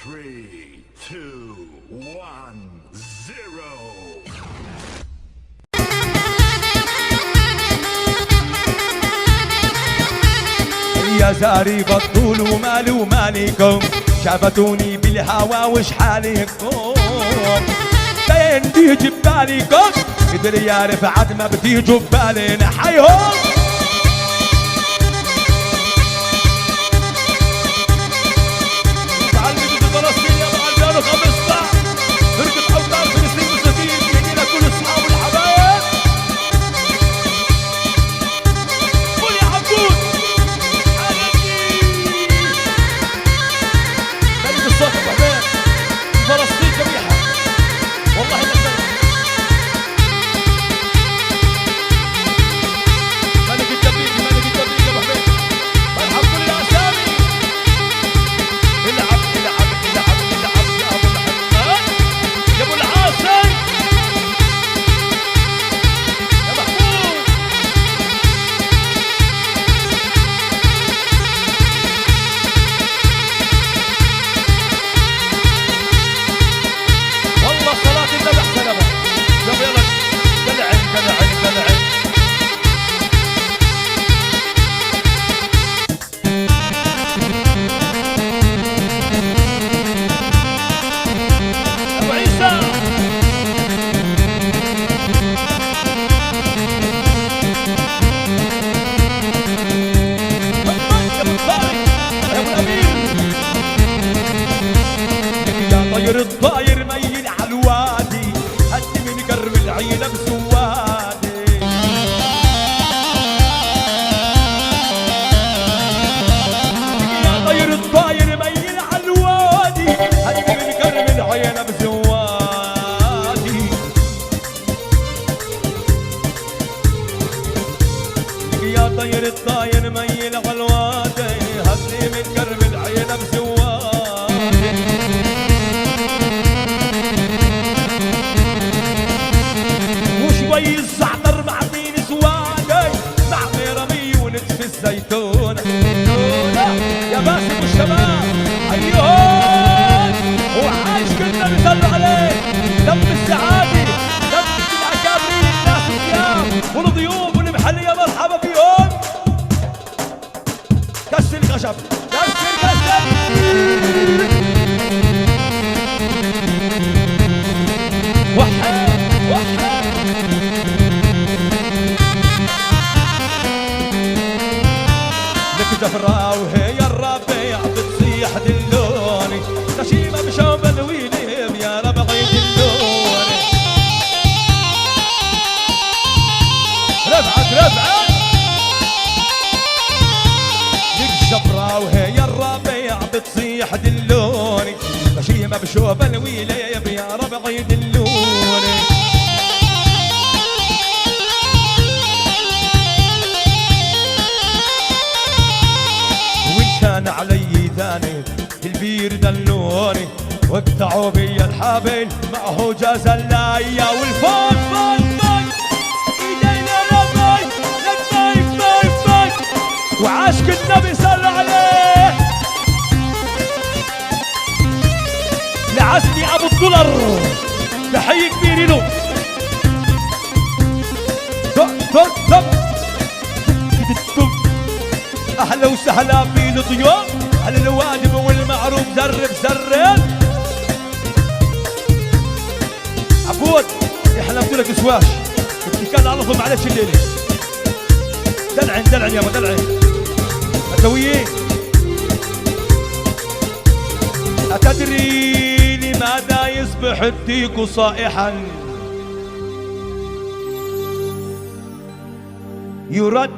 3, 2, 1, 0. يا زاري بطول ومالي ومالكم، شافتوني بالهوا وش حالكم؟ فين بيجي ببالكم؟ قدر يا رفعت ما بتيجوا ببالي نحيهم. تعلمت فلسطين يا ابو 2015 فرقة اوتار فلسطين مساكين يجينا كل اصحاب الحبايب. قول يا عبود ملك الصوت ابو حميد فلسطين جميعها والله نسلم. ملك الدبيجي ملك الدبيجي ابو حميد مرحب كل الاسامي. العب العب العب العب يا ابو محمد يا ابو العاصم يا محمود. والله صلاة النبي احسن ابو يلا دلعن دلعن دلعن. ابو عيسى محمد يا ابو الطارق يا ابو الامير. يا طير الطاير ميل على الوادي هد من قرب العيلة بسوادي. يا طير الطاير ميل على الوادي هد من قرب العيلة بسوادي. يا طير الطاير ميل على الوادي هد من قرب العيلة بسوادي. وشوي الزعتر مع طين زواجي مع ميرمي ونتف الزيتونة يا باسم والشباب أيوه. وعايش كلنا بيصلوا عليه دم السعادة دم الأكابرين الناس الكيام والضيوف والمحلية مرحبا فيهم. كسر الخشب كسر كسر. وحد وحد لك زفرة وهي الربيع بتصيح دلوني نشيمة بشوب الويليم يا ربعي دلوني. رفعت رفعت لك زفرة وهي الربيع بتصيح دلوني نشيمة بشوب الويليم يا ربعي دلوني. كان علي ثاني البير دلوني واقطعوا بي الحبل معه جاز اللاية والفوق فوق فوق ايدينا للماي للماي ماي ماي. وعاشق النبي صلى عليه لعزمي ابو الدولار تحية كبيرة له. دق دق دق اهلا وسهلا في الضيوف على الواجب والمعروف زرب زرب. عبود احنا قلت لك سواش اتكال على الله معلش الليله. دلعن دلعن يابا دلعن اسويين. اتدري لماذا يصبح الديك صائحا يرد